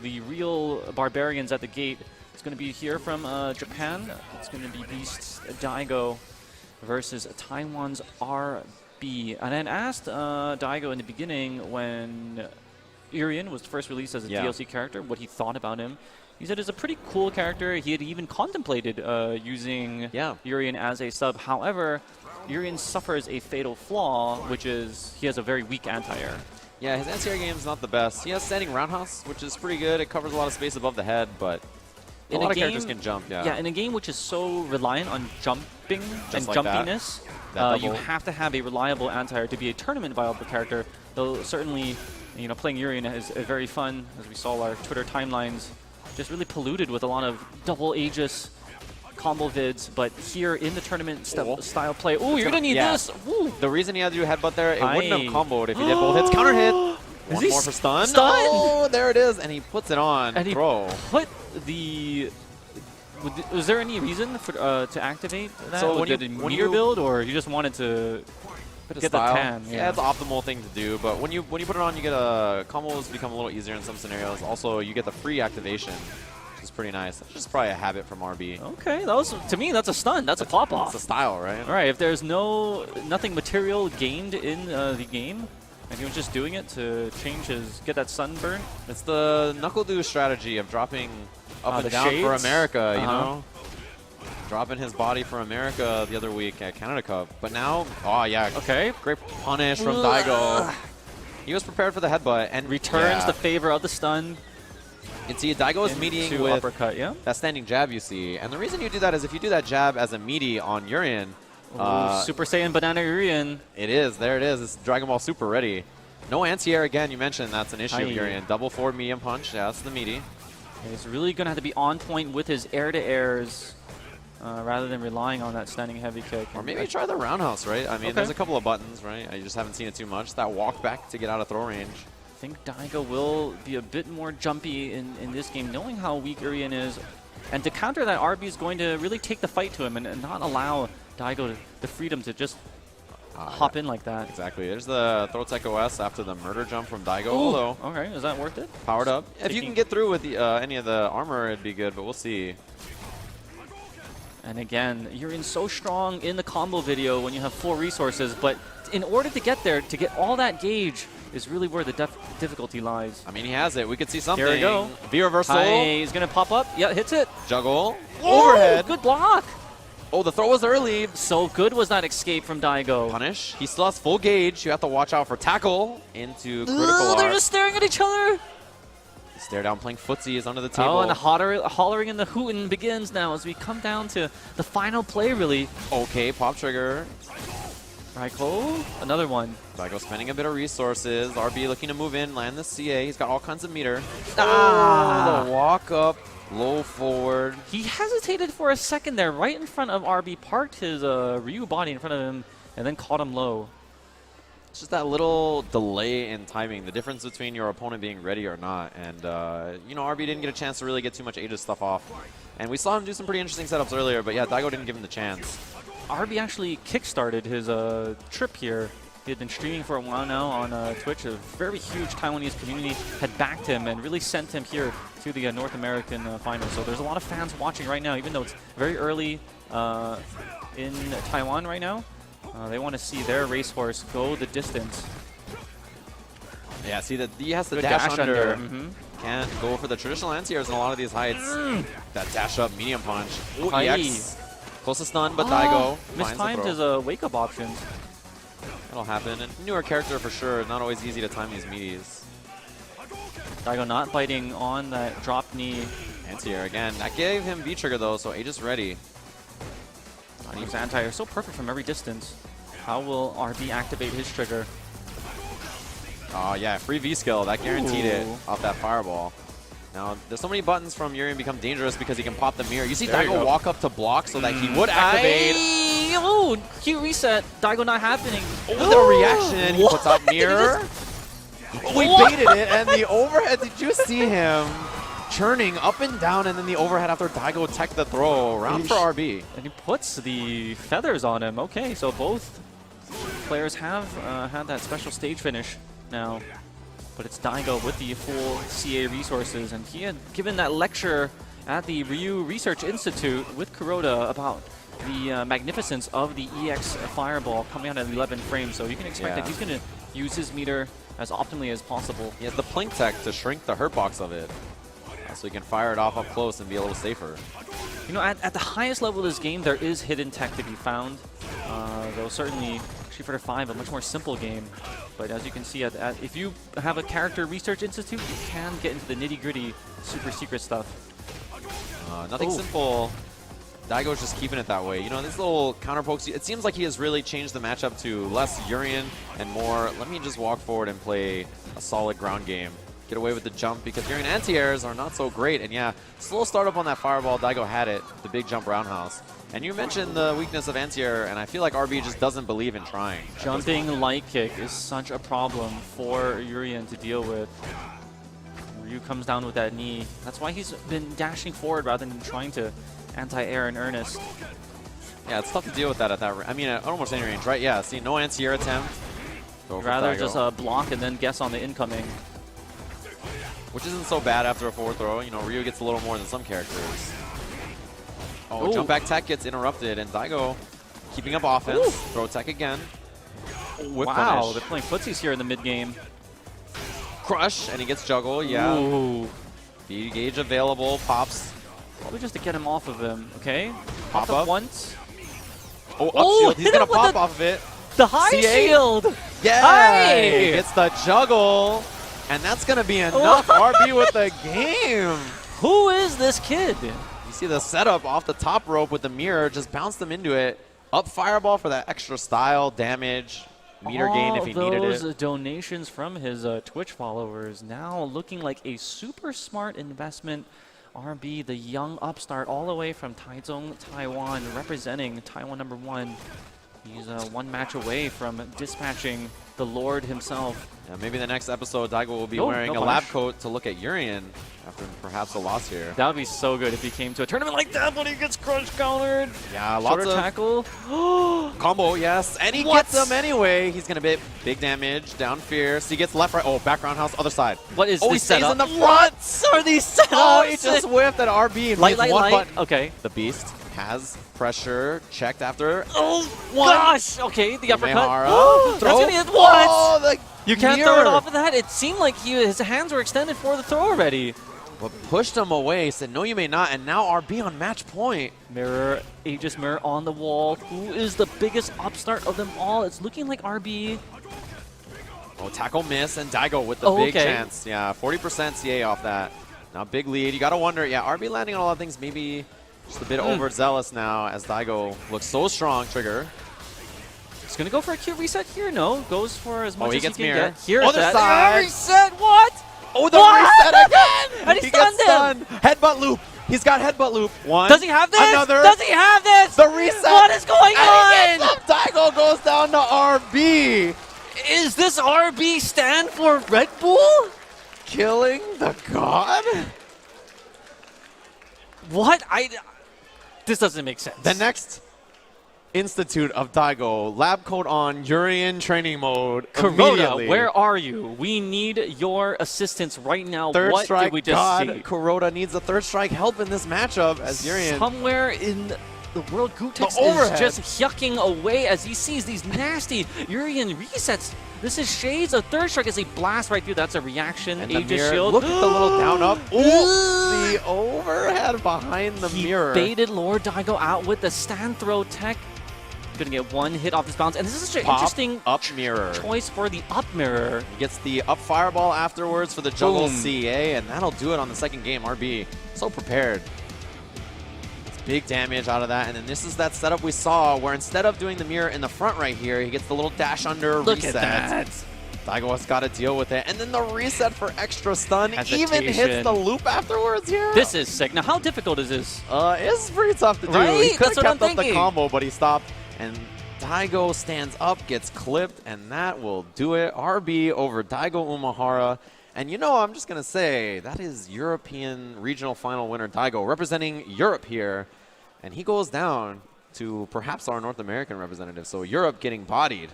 The real barbarians at the gate. It's going to be here from Japan. It's going to be Beast Daigo versus Taiwan's RB. And I asked Daigo in the beginning when Urian was first released as a DLC character what he thought about him. He said it's a pretty cool character. He had even contemplated using Urian as a sub. However, Urian suffers a fatal flaw, which is he has a very weak anti-air. Yeah, his anti-air game is not the best. He has standing roundhouse, which is pretty good. It covers a lot of space above the head, but a lot of characters can jump, Yeah, in a game which is so reliant on jumping and like jumpiness, you have to have a reliable anti-air to be a tournament viable character. Though certainly, you know, playing Urian is very fun, as we saw our Twitter timelines, just really polluted with a lot of double Aegis combo vids, but here in the tournament style play, you're gonna need this. Ooh. The reason he had to do headbutt there, it wouldn't have comboed if he did both hits. Counter hit. One more for stun. Oh, there it is, and he puts it on. And throw. He put the. Was there any reason for to activate that? So when you build, or you just wanted to get the tan? Yeah, it's the optimal thing to do. But when you put it on, you get combos become a little easier in some scenarios. Also, you get the free activation. Is pretty nice. It's just probably a habit from RB. Okay, that was, to me, that's a stun. That's a pop off. It's a style, right? All right, if there's nothing material gained in the game, and he was just doing it to get that sunburn. It's the Knuckle Do strategy of dropping up and down shades for America, you know? Dropping his body for America the other week at Canada Cup. But now, great punish from Daigo. He was prepared for the headbutt and returns the favor of the stun. You can see Daigo is meeting with uppercut, that standing jab you see. And the reason you do that is if you do that jab as a meaty on Urian. Super Saiyan Banana Urian. It is. There it is. It's Dragon Ball Super ready. No anti-air again. You mentioned that's an issue of Urian. Double forward medium punch. Yeah, that's the meaty. He's really going to have to be on point with his air-to-airs rather than relying on that standing heavy kick. Or maybe try the roundhouse, right? I mean, there's a couple of buttons, right? I just haven't seen it too much. That walk back to get out of throw range. I think Daigo will be a bit more jumpy in this game, knowing how weak Urian is. And to counter that, RB is going to really take the fight to him and not allow Daigo the freedom to just hop in like that. Exactly. There's the throw tech OS after the murder jump from Daigo. Although, okay, is that worth it? Powered up. If you can get through with the, any of the armor, it'd be good, but we'll see. And again, Urian's so strong in the combo video when you have full resources, but in order to get there, to get all that gauge, is really where the difficulty lies. I mean, he has it. We could see something. There we go. V reversal. He's going to pop up. Yeah, hits it. Juggle. Whoa, overhead. Good block. Oh, the throw was early. So good was that escape from Daigo. Punish. He still has full gauge. You have to watch out for tackle into critical They're just staring at each other. Stare down playing footsies under the table. Oh, and the hollering and the hooting begins now as we come down to the final play, really. Okay, pop trigger. Raiko, another one. Daigo spending a bit of resources. RB looking to move in, land the CA. He's got all kinds of meter. The walk up, low forward. He hesitated for a second there, right in front of RB, parked his Ryu body in front of him, and then caught him low. It's just that little delay in timing, the difference between your opponent being ready or not. And, you know, RB didn't get a chance to really get too much Aegis stuff off. And we saw him do some pretty interesting setups earlier, but yeah, Daigo didn't give him the chance. RB actually kickstarted his trip here. He had been streaming for a while now on Twitch. A very huge Taiwanese community had backed him and really sent him here to the North American finals. So there's a lot of fans watching right now, even though it's very early in Taiwan right now. They want to see their racehorse go the distance. Yeah, see that he has to dash under. Can't go for the traditional anti-airs in a lot of these heights. That dash up medium punch. EX. Close to stun, but Daigo mistimed his wake-up options. That'll happen. And newer character for sure. Not always easy to time these meaties. Daigo not biting on that drop knee. Anti-air again. That gave him V-trigger though, so Aegis ready. His anti-air so perfect from every distance. How will RB activate his trigger? Oh yeah, free V-skill. That guaranteed it off that fireball. Now, there's so many buttons from Urian become dangerous because he can pop the mirror. You see Daigo walk up to block so that he would activate. Oh, cute reset. Daigo not happening. Oh, the reaction. He puts out mirror. We baited it, and the overhead. Did you see him churning up and down, and then the overhead after Daigo tech the throw? Round for RB. And he puts the feathers on him. Okay, so both players have had that special stage finish now. But it's Daigo with the full CA resources, and he had given that lecture at the Ryu Research Institute with Kuroda about the magnificence of the EX Fireball coming out at 11 frames. So you can expect that he's going to use his meter as optimally as possible. He has the Plink Tech to shrink the hurt box of it, so he can fire it off up close and be a little safer. You know, at the highest level of this game, there is hidden tech to be found. Though certainly Street Fighter 5, a much more simple game. But as you can see, if you have a character research institute, you can get into the nitty-gritty, super secret stuff. Nothing simple. Daigo's just keeping it that way. You know, these little counter pokes, it seems like he has really changed the matchup to less Urien and more, let me just walk forward and play a solid ground game. Get away with the jump because Urien anti-airs are not so great. And yeah, slow startup on that fireball. Daigo had it, the big jump roundhouse. And you mentioned the weakness of anti-air, and I feel like RB just doesn't believe in trying. Jumping light kick is such a problem for Urien to deal with. Ryu comes down with that knee. That's why he's been dashing forward rather than trying to anti-air in earnest. Yeah, it's tough to deal with that at that range. I mean, at almost any range, right? Yeah, see, no anti-air attempt. Rather just block and then guess on the incoming. Which isn't so bad after a forward throw. You know, Ryu gets a little more than some characters. Oh, ooh. Jump back tech gets interrupted, and Daigo keeping up offense. Ooh. Throw tech again. Whip wow, punish. They're playing footsies here in the mid-game. Crush, and he gets juggle, yeah. Ooh. B gauge available, pops. Probably just to get him off of him, okay? Pop up once. Oh, up shield. He's going to pop off of it. The high shield! Yeah! Hey! Gets the juggle. And that's going to be enough. RB with the game. Who is this kid? You see the setup off the top rope with the mirror. Just bounced them into it. Up fireball for that extra style, damage, meter gain if he needed it. Those donations from his Twitch followers now looking like a super smart investment. RB, the young upstart, all the way from Taichung, Taiwan, representing Taiwan #1. He's one match away from dispatching the Lord himself. Yeah, maybe the next episode, Daigo will be wearing a lab coat to look at Urien after perhaps a loss here. That would be so good if he came to a tournament like that when he gets crunch countered. Yeah, lots of tackle. Combo, yes. And he gets him anyway. He's going to be big damage, down fierce. He gets left, right. Oh, back roundhouse, other side. What is this he stays setup? in the front. What are these setups? Oh, he just whiffed at RB. Light. Button. Okay. The Beast has pressure checked after. Oh, gosh. Okay, the uppercut. That's going to hit once. Oh, you can't throw it off of that. It seemed like his hands were extended for the throw already. But pushed him away, said, no, you may not. And now RB on match point. Mirror, Aegis Mirror on the wall. Who is the biggest upstart of them all? It's looking like RB. Oh, tackle miss, and Daigo with the big chance. Yeah, 40% CA off that. Now big lead. You got to wonder, yeah, RB landing on a lot of things, maybe just a bit overzealous now as Daigo looks so strong. Trigger. He's going to go for a Q reset here. No, goes for as much as he gets can mirror. get. Here Other side. Reset, what? Oh, the reset again! And he stunned him! Headbutt loop. He's got headbutt loop. One. Does he have this? Another. Does he have this? The reset. What is going on? He gets up. Daigo goes down to RB. Is this RB stand for Red Bull? Killing the god? What? This doesn't make sense. The next Institute of Daigo, lab coat on, Urien training mode. Kuroda, where are you? We need your assistance right now. What did we just see? Kuroda needs a third strike help in this matchup as Urien. Somewhere in the world, Gutex is just yucking away as he sees these nasty Urien resets. This is shades. A third strike is a blast right through. That's a reaction. And Aegis shield. Look at the little down up. Ooh, the overhead behind the mirror. Baited Lord Daigo out with the stand throw tech. Gonna get one hit off this bounce, and this is such an interesting up mirror choice for the up mirror. He gets the up fireball afterwards for the juggle CA, and that'll do it on the second game. RB so prepared. It's big damage out of that, and then this is that setup we saw where instead of doing the mirror in the front right here, he gets the little dash under reset. Look at that. Daigo has got to deal with it, and then the reset for extra stun even hits the loop afterwards here. This is sick. Now, how difficult is this? It's pretty tough to do. Right? He could have kept up the combo, but he stopped. And Daigo stands up, gets clipped, and that will do it. RB over Daigo Umehara. And you know, I'm just going to say, that is European regional final winner Daigo, representing Europe here. And he goes down to perhaps our North American representative. So Europe getting bodied.